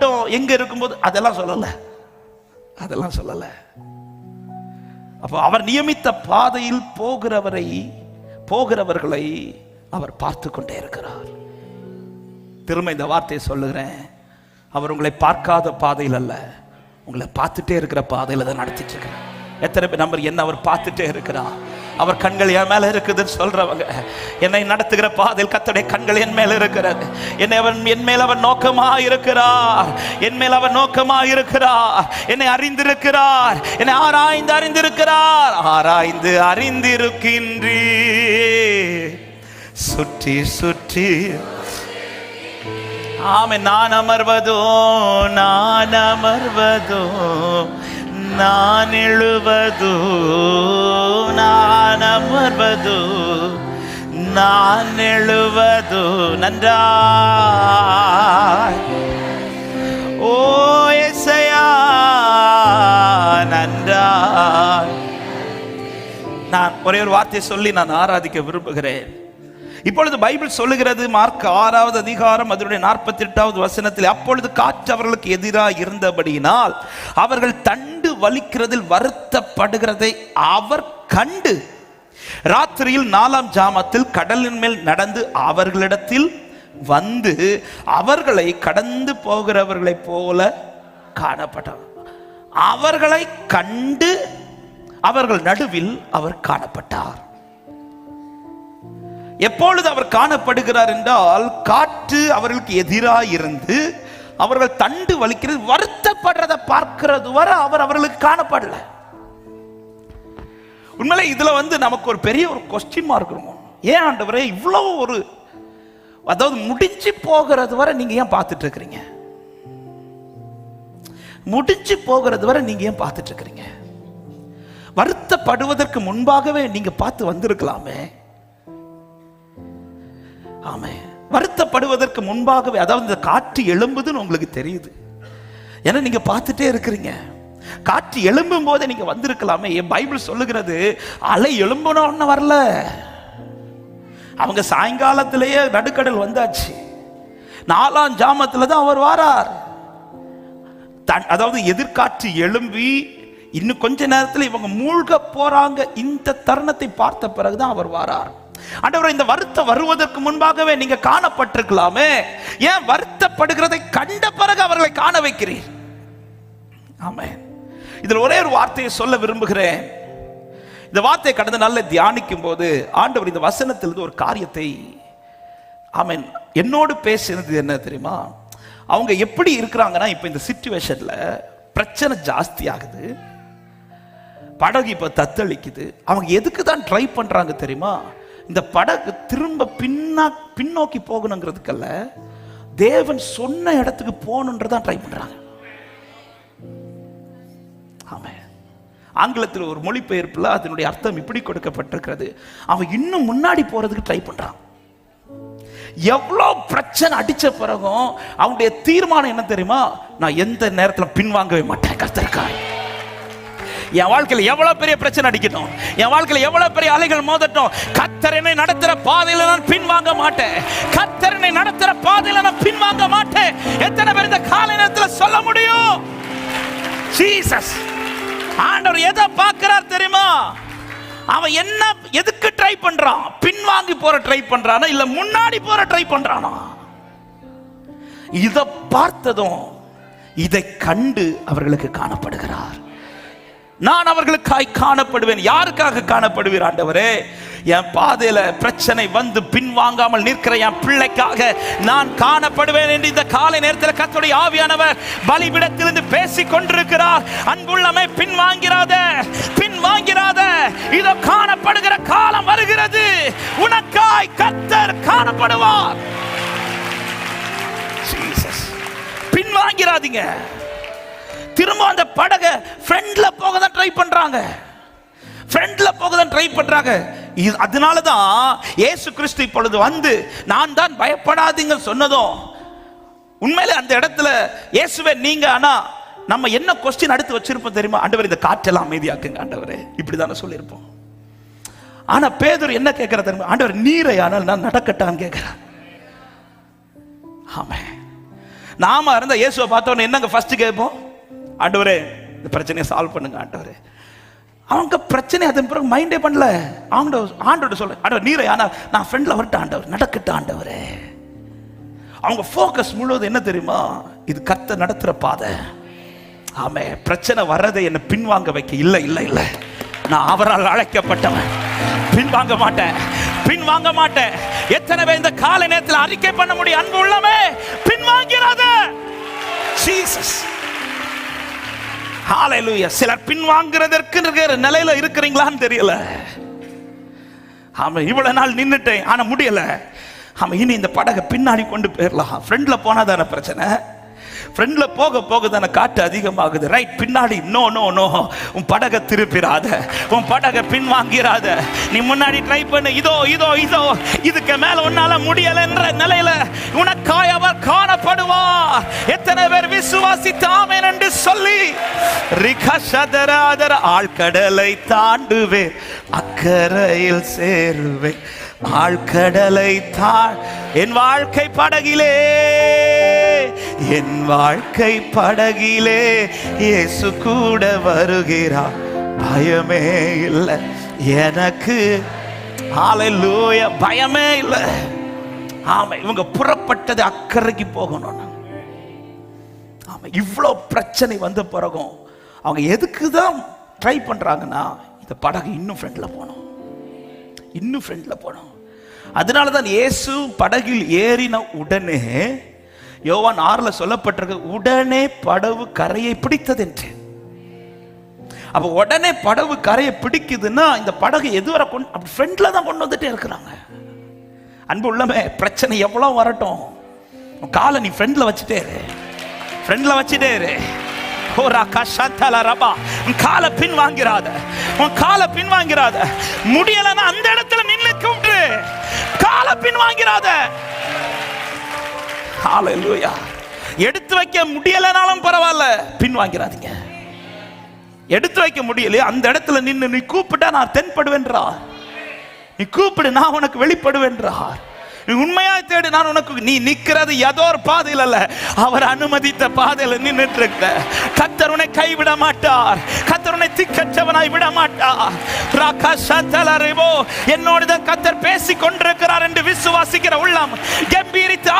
மட்டும் எங்க இருக்கும்போது அதெல்லாம் சொல்லல. அப்போ அவர் நியமித்த பாதையில் போகிறவர்களை அவர் பார்த்து கொண்டே இருக்கிறார். திரும்ப இந்த வார்த்தையை சொல்லுகிறேன், அவர் உங்களை பார்க்காத பாதையில் அல்ல, உங்களை பார்த்துட்டே இருக்கிற பாதையில் தான் நடத்திட்டு இருக்கிறார். எத்தனை பேர் நம்பர் என்ன அவர் பார்த்துட்டே இருக்கிறார்? அவர் கண்கள் என் மேல இருக்குதுன்னு சொல்றவங்க, என்னை நடத்துகிற பாதையில் கர்த்தருடைய கண்கள் என் மேல இருக்கிறது. என் மேல் அவர் நோக்கமா இருக்கிறார். என்னை அறிந்திருக்கிறார். என்னை ஆராய்ந்து அறிந்திருக்கின்றீ. சுற்றி ஆமே நான் அமர்வதோ நான் எழுவதோ நான் அமர்வதோ நான் எழுவதோ நன்றாய் ஓ இயேசையா நன்றாய். நான் ஒரே ஒரு வார்த்தையை சொல்லி நான் ஆராதிக்க விரும்புகிறேன். இப்பொழுது பைபிள் சொல்லுகிறது, மார்க் 6வது அதிகாரம் அதனுடைய 48வது வசனத்தில், அப்பொழுது காற்று அவர்களுக்கு எதிராக இருந்தபடியினால் அவர்கள் தண்டு வலிக்கிறதில் வருத்தப்படுகிறதை அவர் கண்டு ராத்திரியில் 4ஆம் ஜாமத்தில் கடலின் மேல் நடந்து அவர்களிடத்தில் வந்து அவர்களை கடந்து போகிறவர்களைப் போல காணப்பட்டார். அவர்களை கண்டு அவர்கள் நடுவில் அவர் காணப்பட்டார். எப்பொழுது அவர் காணப்படுகிறார் என்றால், காற்று அவர்களுக்கு எதிராக இருந்து அவர்கள் தண்டு வலிக்கிறது வருத்தப்படுறதை பார்க்கிறது வரை அவர் அவர்களுக்கு காணப்படல. உண்மையிலே இதுல நமக்கு ஒரு பெரிய ஒரு கொஸ்டின் மார்க் இருக்கும். ஏன் ஆண்டவரே இவ்வளவு ஒரு, அதாவது முடிஞ்சு போகிறது வரை நீங்க ஏன் பார்த்துட்டு இருக்கிறீங்க? முடிஞ்சு போகிறது வரை நீங்க ஏன் பார்த்துட்டு இருக்கிறீங்க? வருத்தப்படுவதற்கு முன்பாகவே நீங்க பார்த்து வந்திருக்கலாமே. ஆமே, வருத்தப்படுவதற்கு முன்பாகவே, அதாவது இந்த காற்று எழும்புதுன்னு உங்களுக்கு தெரியுது, ஏன்னா நீங்க பார்த்துட்டே இருக்கிறீங்க. காற்று எழும்பும் போதே நீங்க வந்திருக்கலாமே. என் பைபிள் சொல்லுகிறது, அலை எழும்பணும்னு வரல, அவங்க சாயங்காலத்திலேயே நடுக்கடல் வந்தாச்சு. 4ஆம் ஜாமத்துல தான் அவர் வாரார். அதாவது எதிர்காற்று எழும்பி இன்னும் கொஞ்ச நேரத்தில் இவங்க மூழ்க போறாங்க. இந்த தருணத்தை பார்த்த பிறகுதான் அவர் வாரார். ஆண்டவரே, இந்த வருத்தம் வருவதற்கு முன்பாகவே நீங்க காணப்பட்டிருக்கலாமே, ஏன் வருத்தப்படுகிறதை கண்ட பிறகு அவர்களை காண வைக்கிறீர்? ஆமென். இதில் ஒரே ஒரு வார்த்தையை சொல்ல விரும்புகிறேன். இந்த வார்த்தையை கடந்த நாள்ல தியானிக்கும் போது ஆண்டவர் இந்த வசனத்திலிருந்து ஒரு காரியத்தை ஆமென் என்னோடு பேசினது என்ன தெரியுமா? அவங்க எப்படி இருக்கிறாங்கன்னா, இப்ப இந்த சிச்சுவேஷன்ல பிரச்சனை ஜாஸ்தி ஆகுது, படகு இப்ப தத்தளிக்குது. அவங்க எதுக்கு தான் ட்ரை பண்றாங்க தெரியுமா? இந்த படகு திரும்ப பின்னோக்கி போகணுங்கிறதுக்கல்ல, தேவன் சொன்ன இடத்துக்கு போகணுன்றதான் ட்ரை பண்றாங்க. ஆமா, ஆங்கிலத்தில் ஒரு மொழிபெயர்ப்புல அதனுடைய அர்த்தம் இப்படி கொடுக்கப்பட்டிருக்கிறது, அவன் இன்னும் முன்னாடி போறதுக்கு ட்ரை பண்றான். எவ்வளவு பிரச்சனை அடிச்ச பிறகும் அவனுடைய தீர்மானம் என்ன தெரியுமா? நான் எந்த நேரத்தில் பின்வாங்கவே மாட்டேன். கர்த்தருக்காய் என் வாழ்க்கையில் எவ்வளவு பெரிய பிரச்சனை அடிக்கட்டும், என் வாழ்க்கையில் எவ்வளவு பெரிய அலைகள் மோதட்டும், கர்த்தர் என்னை நடத்துற பாதையில நான் பின்வாங்க மாட்டேன். கர்த்தர் என்னை நடத்துற பாதையில நான் பின்வாங்க மாட்டேன். எத்தனை பேர் இந்த காலை நேரத்தில் சொல்ல முடியும்? ஜீசஸ் ஆண்டவர் எதை பார்க்கிறார் தெரியுமா? அவன் என்ன எதுக்கு ட்ரை பண்றான்? பின்வாங்கி போற ட்ரை பண்றானா, இல்ல முன்னாடி போற ட்ரை பண்றானா? இதை பார்த்ததும் இதை கண்டு அவர்களுக்கு காணப்படுகிறார். நான் அவர்களுக்காய் காணப்படுவேன். யாருக்காக காணப்படுவீர் ஆண்டவரே? என் பாதையில பிரச்சனை வந்து பின்வாங்காமல் நிற்கிற என் பிள்ளைக்காக நான் காணப்படுவேன் என்று இந்த காலை நேரத்தில் கர்த்தருடைய ஆவியானவர் பலிபீடத்திலிருந்து பேசிக் கொண்டிருக்கிறார். அன்புள்ளமே, பின்வாங்கிறாத, பின்வாங்கிறாத. இதோ காணப்படுகிற காலம் வருகிறது, உனக்காய் கர்த்தர் காணப்படுவார். ஜீசஸ், பின்வாங்கிறாதீங்க. திரும்ப அந்த படக ஃப்ரண்ட்ல போக தான் ட்ரை பண்றாங்க, ஃப்ரண்ட்ல போக தான் ட்ரை பண்றாங்க. அதனாலதான் இயேசு கிறிஸ்து இப்பொழுது வந்து நான் தான் பயப்படாதீங்க சொன்னதும், உண்மையிலே அந்த இடத்துல இயேசுவே நீங்க, ஆனா நம்ம என்ன கொஸ்டின் அடுத்து வச்சிருப்போம் தெரியுமா? ஆண்டவர், இந்த காற்றெல்லாம் அமைதியாக்குங்க ஆண்டவரே, இப்படிதானே சொல்லியிருப்போம். ஆனா பேதுரு என்ன கேட்கிற தெரியுமா? ஆண்டவர், நீரை ஆனால் நான் நடக்கட்டான்னு கேட்கிறேன். ஆமே, நாம இருந்த இயேசுவை பார்த்தோன்னு என்னங்க ஃபர்ஸ்ட் கேட்போம்? ஆண்டவரே இந்த பிரச்சனையை சால்வ் பண்ணுங்க ஆண்டவரே. அவங்க பிரச்சனை அதன் பிறகு மைண்டே பண்ணல. ஆண்டவர் சொல்ல, ஆண்டவர் நீரை, ஆனால் நான் ஃப்ரெண்ட்ல வரட்டும் ஆண்டவர், நடக்கட்டும் ஆண்டவரே. அவங்க ஃபோக்கஸ் முழுவதும் என்ன தெரியுமா? இது கர்த்தர் நடத்துற பாதை. ஆமே, பிரச்சனை வர்றதை என்ன பின்வாங்க வைக்க இல்லை இல்லை இல்லை. நான் அவரால் அழைக்கப்பட்டவன், பின்வாங்க மாட்டேன், பின்வாங்க மாட்டேன். எத்தனை பேர் இந்த காலை நேரத்தில் அறிக்கை பண்ண முடியும்? அன்பு உள்ளமே, பின்வாங்கிறாத. ஜீசஸ், ஹalleluya. சிலர் பின்வாங்கிறதற்கு நிலையில இருக்கிறீங்களான்னு தெரியல. ஆமா, இவ்வளவு நாள் நின்னுட்டேன் ஆனா முடியல. ஆமா, இனி இந்த படகை பின்னாடி கொண்டு போயிடலாம். ஃப்ரெண்ட்ல போனாதான பிரச்சனை, ஃப்ரெண்ட்ல போக போக தானே காட்டு அதிகமாகுது. ரைட், பின்னாடி நோ நோ நோ. உன் படகை திருப்பிராத, உன் படகை பின்வாங்கிறாத. நீ முன்னாடி ட்ரை பண்ணு. இதோ இதோ இதோ இதுக்கு மேல உன்னால முடியல என்ற நிலையில உனக்காய் அவர் காணப்படுவார். எத்தனை பேர் விசுவாசித்தாமேன் என்று சொல்லி ரிகஷதராதர ஆழ்கடலை தாண்டுவேன், அக்கரையில் சேருவேன். ஆழ்கடலை என் வாழ்க்கை படகிலே, என் வாழ்க்கை படகிலே இயேசு கூட வருகிறார். பயமே இல்லை எனக்கு. ஹalleluya, பயமே இல்லை. ஆமா, இவங்க புறப்பட்டது அக்கறைக்கு போகணும். ஆமா, இவ்வளோ பிரச்சனை வந்த பிறகும் அவங்க எதுக்கு தான் ட்ரை பண்றாங்கன்னா, இந்த படகு இன்னும் ஃப்ரெண்ட்ல போகணும், இன்னும் ஃப்ரெண்ட்ல போகணும். அதனால தான் இயேசு படகில் ஏறின உடனே யோவான் 6 சொல்லப்பட்டிருக்கு, உடனே படகு கரையை பிடித்தது என்று. அப்ப உடனே படகு கரையை பிடிக்குதுன்னா இந்த படகு எதுவரை கொண்டு ஃப்ரெண்ட்ல தான் கொண்டு வந்துட்டே இருக்கிறாங்க. அன்பு உள்ளமே, பிரச்சனை எவ்வளவு வரட்டும், காலை நீ ஃப்ரெண்ட்ல வச்சுட்டே இரு, ஃப்ரெண்ட்ல வச்சுட்டே இரு. காலை பின் வாங்கிறாத, உன் காலை பின் வாங்கிறாத. முடியலன்னா அந்த இடத்துல நின்னு கூப்பிட்டு காலை பின் வாங்கிறாத. ஹalleluya. எடுத்து வைக்க முடியலனாலும் பரவாயில்ல, பின் வாங்கிறாதீங்க. எடுத்து வைக்க முடியலையே அந்த இடத்துல நின்னு நீ கூப்பிட்டா நான் தென்படுவேன்றா. நீ கூப்பிடு, நான் உனக்கு வெளிப்படுவேன்றா. நீ உண்மையாய் தேடு, நான் உனக்கு. நீ நிக்கிறது ஏதோ ஒரு பாதையில் அல்ல, அவர் அனுமதித்த பாதையில் நின்றுட்டு இருக்க. கர்த்தர் உன்னை கைவிட மாட்டார், கர்த்தர் உன்னை திக்கற்றவனாய் விட மாட்டார். என்னோடு கர்த்தர் பேசிக் கொண்டிருக்கிறார் என்று விசுவாசிக்கிற உள்ளம் கம்பீரித்து